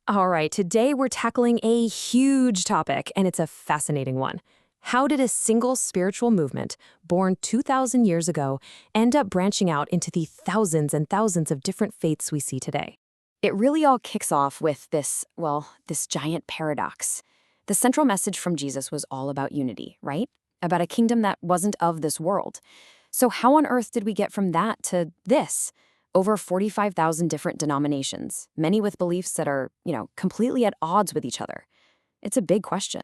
All right, today we're tackling a huge topic, and it's a fascinating one. How did a single spiritual movement, born 2,000 years ago, end up branching out into the thousands and thousands of different faiths we see today? It really all kicks off with this giant paradox. The central message from Jesus was all about unity, right? About a kingdom that wasn't of this world. So, how on earth did we get from that to this? Over 45,000 different denominations, many with beliefs that are, completely at odds with each other. It's a big question.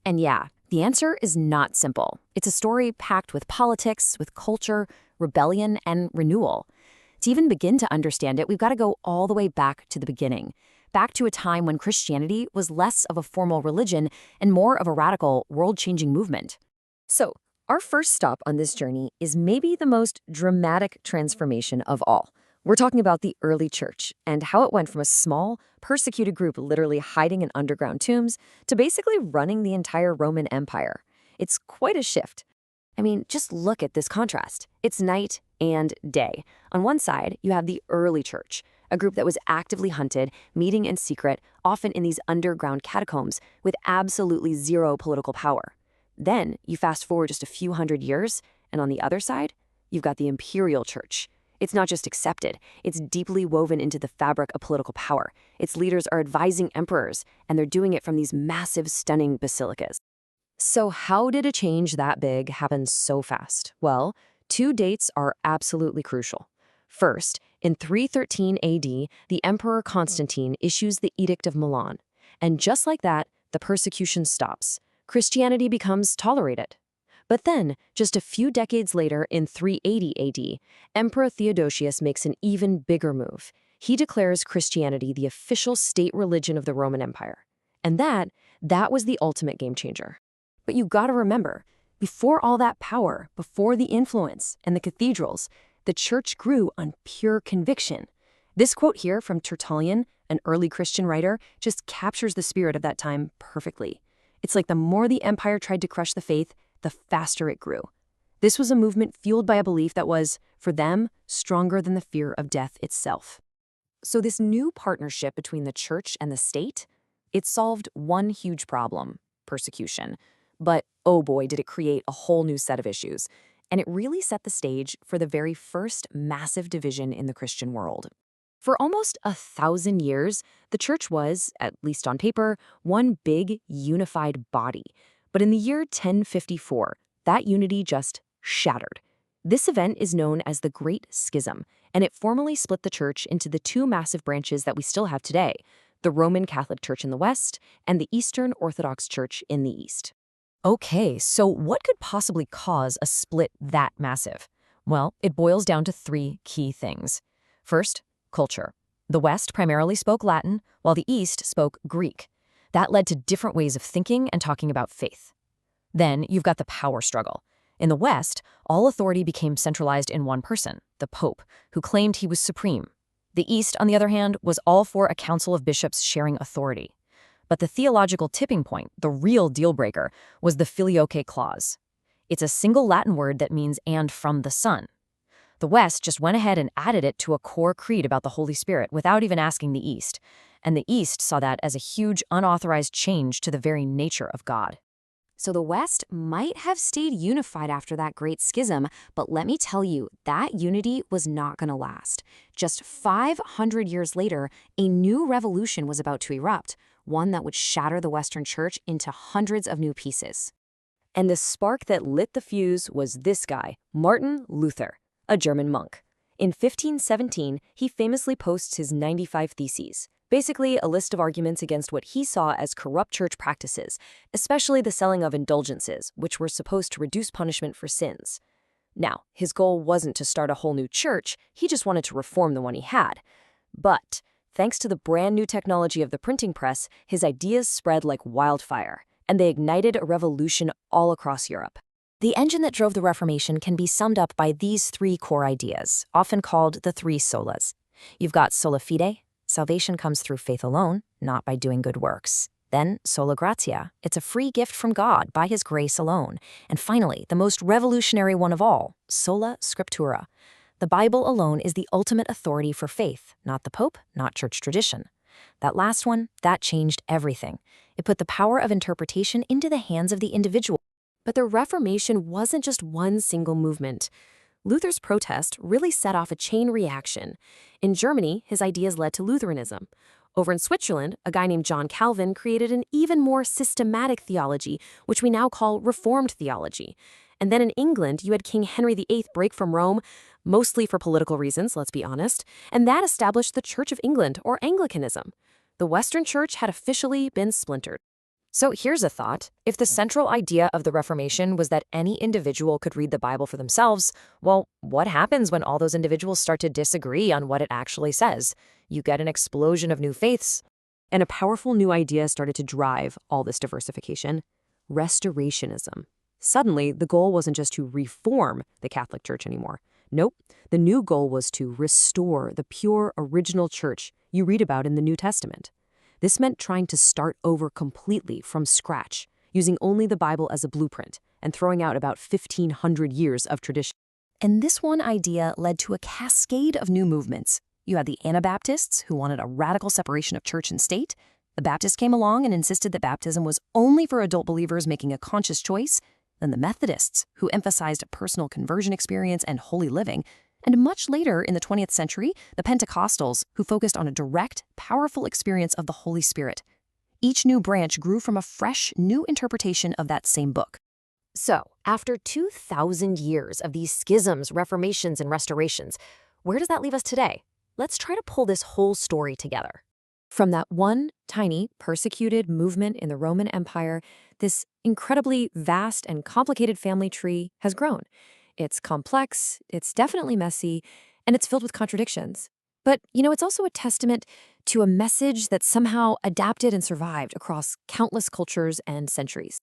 And yeah, the answer is not simple. It's a story packed with politics, with culture, rebellion, and renewal. To even begin to understand it, we've got to go all the way back to the beginning, back to a time when Christianity was less of a formal religion and more of a radical, world-changing movement. So, our first stop on this journey is maybe the most dramatic transformation of all. We're talking about the early church and how it went from a small, persecuted group literally hiding in underground tombs to basically running the entire Roman Empire. It's quite a shift. I mean, just look at this contrast. It's night and day. On one side, you have the early church, a group that was actively hunted, meeting in secret, often in these underground catacombs, with absolutely zero political power. Then you fast forward just a few hundred years, and on the other side, you've got the imperial church. It's not just accepted, it's deeply woven into the fabric of political power. Its leaders are advising emperors, and they're doing it from these massive, stunning basilicas. So how did a change that big happen so fast? Well, two dates are absolutely crucial. First, in 313 AD, the Emperor Constantine issues the Edict of Milan. And just like that, the persecution stops. Christianity becomes tolerated. But then, just a few decades later, in 380 AD, Emperor Theodosius makes an even bigger move. He declares Christianity the official state religion of the Roman Empire. And that was the ultimate game changer. But you gotta remember, before all that power, before the influence and the cathedrals, the church grew on pure conviction. This quote here from Tertullian, an early Christian writer, just captures the spirit of that time perfectly. It's like the more the empire tried to crush the faith, the faster it grew. This was a movement fueled by a belief that was, for them, stronger than the fear of death itself. So this new partnership between the church and the state, it solved one huge problem, persecution. But oh boy, did it create a whole new set of issues. And it really set the stage for the very first massive division in the Christian world. For almost 1,000 years, the church was, at least on paper, one big, unified body. But in the year 1054, that unity just shattered. This event is known as the Great Schism, and it formally split the church into the two massive branches that we still have today, the Roman Catholic Church in the West and the Eastern Orthodox Church in the East. Okay, so what could possibly cause a split that massive? Well, it boils down to three key things. First, culture. The West primarily spoke Latin, while the East spoke Greek. That led to different ways of thinking and talking about faith. Then you've got the power struggle. In the West, all authority became centralized in one person, the Pope, who claimed he was supreme. The East, on the other hand, was all for a council of bishops sharing authority. But the theological tipping point, the real deal breaker, was the Filioque clause. It's a single Latin word that means "and from the Son." The West just went ahead and added it to a core creed about the Holy Spirit without even asking the East. And the East saw that as a huge unauthorized change to the very nature of God. So the West might have stayed unified after that Great Schism, but let me tell you, that unity was not going to last. Just 500 years later, a new revolution was about to erupt, one that would shatter the Western Church into hundreds of new pieces. And the spark that lit the fuse was this guy, Martin Luther, a German monk. In 1517, he famously posts his 95 Theses, basically a list of arguments against what he saw as corrupt church practices, especially the selling of indulgences, which were supposed to reduce punishment for sins. Now, his goal wasn't to start a whole new church, he just wanted to reform the one he had. But, thanks to the brand new technology of the printing press, his ideas spread like wildfire, and they ignited a revolution all across Europe. The engine that drove the Reformation can be summed up by these three core ideas, often called the three solas. You've got sola fide. Salvation comes through faith alone, not by doing good works. Then, sola gratia. It's a free gift from God by His grace alone. And finally, the most revolutionary one of all, sola scriptura. The Bible alone is the ultimate authority for faith, not the Pope, not church tradition. That last one, that changed everything. It put the power of interpretation into the hands of the individual. But the Reformation wasn't just one single movement. Luther's protest really set off a chain reaction. In Germany, his ideas led to Lutheranism. Over in Switzerland, a guy named John Calvin created an even more systematic theology, which we now call Reformed theology. And then in England, you had King Henry VIII break from Rome, mostly for political reasons, let's be honest, and that established the Church of England, or Anglicanism. The Western Church had officially been splintered. So here's a thought. If the central idea of the Reformation was that any individual could read the Bible for themselves, well, what happens when all those individuals start to disagree on what it actually says? You get an explosion of new faiths. And a powerful new idea started to drive all this diversification: restorationism. Suddenly, the goal wasn't just to reform the Catholic Church anymore. Nope, the new goal was to restore the pure original church you read about in the New Testament. This meant trying to start over completely from scratch, using only the Bible as a blueprint and throwing out about 1,500 years of tradition. And this one idea led to a cascade of new movements. You had the Anabaptists, who wanted a radical separation of church and state. The Baptists came along and insisted that baptism was only for adult believers making a conscious choice. Then the Methodists, who emphasized a personal conversion experience and holy living. And much later in the 20th century, the Pentecostals, who focused on a direct, powerful experience of the Holy Spirit. Each new branch grew from a fresh, new interpretation of that same book. So, after 2,000 years of these schisms, reformations, and restorations, where does that leave us today? Let's try to pull this whole story together. From that one tiny, persecuted movement in the Roman Empire, this incredibly vast and complicated family tree has grown. It's complex, it's definitely messy, and it's filled with contradictions. But, it's also a testament to a message that somehow adapted and survived across countless cultures and centuries.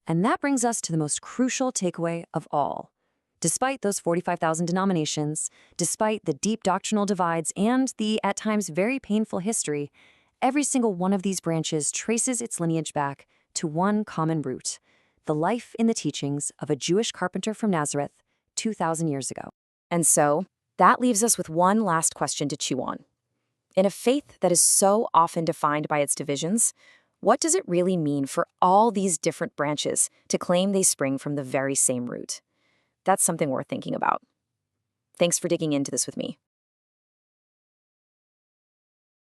And that brings us to the most crucial takeaway of all. Despite those 45,000 denominations, despite the deep doctrinal divides and the, at times, very painful history, every single one of these branches traces its lineage back to one common root: the life in the teachings of a Jewish carpenter from Nazareth 2,000 years ago. And so, that leaves us with one last question to chew on. In a faith that is so often defined by its divisions, what does it really mean for all these different branches to claim they spring from the very same root? That's something worth thinking about. Thanks for digging into this with me.